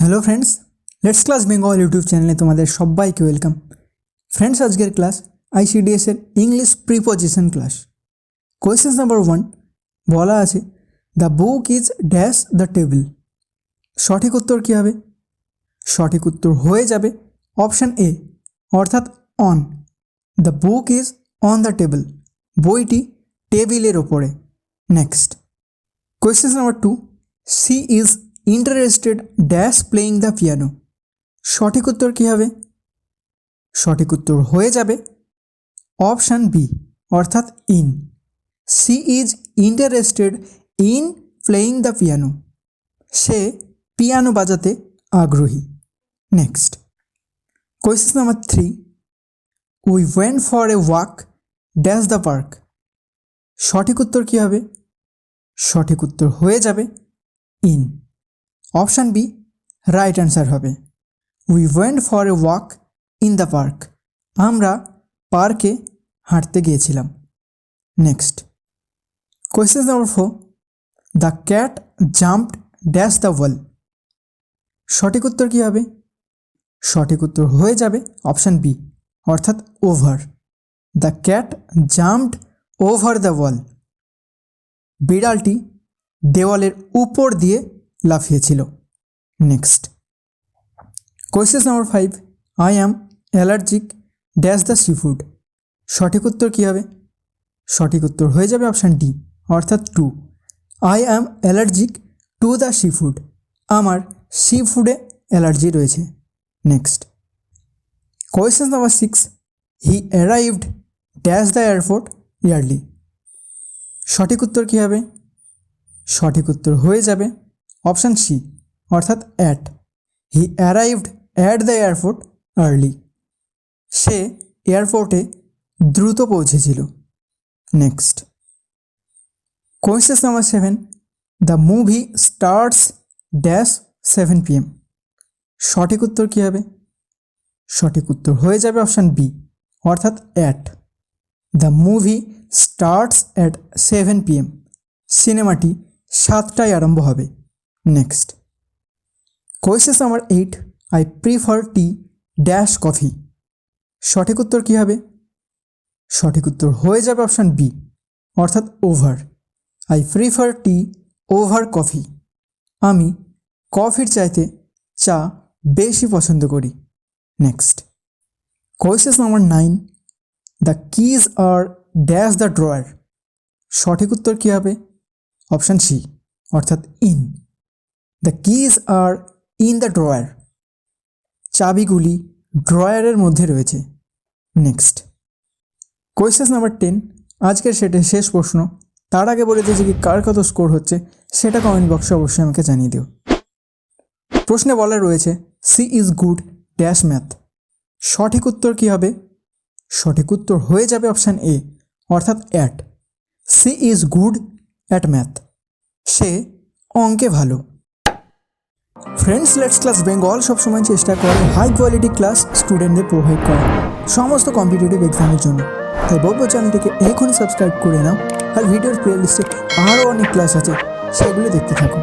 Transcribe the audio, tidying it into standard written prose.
Hello friends, let's class Bengal YouTube চ্যানেলে তোমাদের সবাইকে ওয়েলকাম। ফ্রেন্ডস, আজকের ক্লাস ICDS এর English preposition class. Question number 1 বলা আছে, the book is dash the table. সঠিক উত্তর কী হবে? সঠিক উত্তর হয়ে যাবে অপশান এ, অর্থাৎ on. The book is on the table, বইটি টেবিলের ওপরে। Next question number 2, she is interested dash playing the piano. সঠিক উত্তর কী হবে? সঠিক উত্তর হয়ে যাবে অপশান বি, অর্থাৎ in. She is interested in playing the piano, সে পিয়ানো বাজাতে আগ্রহী। Next question number 3, we went for a walk dash the park. সঠিক উত্তর কী হবে? সঠিক উত্তর হয়ে যাবে in. Option B right answer হবে। We went for a walk in the park, আমরা পার্কে হাঁটতে গিয়েছিলাম। Next question number 4, the cat jumped dash the wall. সঠিক উত্তর কী হবে? সঠিক উত্তর হয়ে যাবে অপশান বি, অর্থাৎ over. The cat jumped over the wall, বিড়ালটি দেওয়ালের উপর দিয়ে লাফিয়েছিল। Next question number 5, I am allergic dash the seafood. সঠিক উত্তর কী হবে? সঠিক উত্তর হয়ে যাবে অপশান ডি, অর্থাৎ to. I am allergic to the seafood, আমার সি ফুডে অ্যালার্জি রয়েছে। Next question number 6, he arrived dash the airport early. সঠিক উত্তর কী হবে? সঠিক উত্তর হয়ে যাবে অপশান সি, অর্থাৎ at. He arrived at the airport early, সে এয়ারপোর্টে দ্রুত পৌঁছেছিল। Next question number 7, the movie starts dash 7 PM। সঠিক উত্তর কী হবে? সঠিক উত্তর হয়ে যাবে অপশান বি, অর্থাৎ at. The movie starts at 7 PM, সিনেমাটি 7টায় আরম্ভ হবে। Next question number 8, I prefer tea dash coffee. সঠিক উত্তর কী হবে? সঠিক উত্তর হয়ে যাবে অপশান বি, অর্থাৎ over. I prefer tea over coffee, আমি কফির চাইতে চা বেশি পছন্দ করি। Next question number 9, the keys are dash the drawer. সঠিক উত্তর কী হবে? অপশান সি, অর্থাৎ in. The keys are in the drawer, চাবিগুলি ড্রয়ারের মধ্যে রয়েছে। নেক্সট কোয়েশ্চেন নাম্বার 10, আজকের সেটে শেষ প্রশ্ন। তার আগে বলে দিয়েছি কি কার কত স্কোর হচ্ছে সেটা কমেন্ট বক্সে অবশ্যই আমাকে জানিয়ে দিও। প্রশ্নে বলা রয়েছে, she is good dash math. সঠিক উত্তর কী হবে? সঠিক উত্তর হয়ে যাবে অপশান এ, অর্থাৎ at. She is good at math, সে অঙ্কে ভালো। ফ্রেন্ডস, লেটস ক্লাস বেঙ্গল সবসময় চেষ্টা করে হাই কোয়ালিটি ক্লাস স্টুডেন্টদের প্রোভাইড করা সমস্ত কম্পিটিটিভ এক্সামের জন্য। তাই বলবো চ্যানেলটিকে এখনই সাবস্ক্রাইব করে নাও, আর ভিডিওর প্লেলিস্টে আরও অনেক ক্লাস আছে, সেগুলো দেখতে থাকো।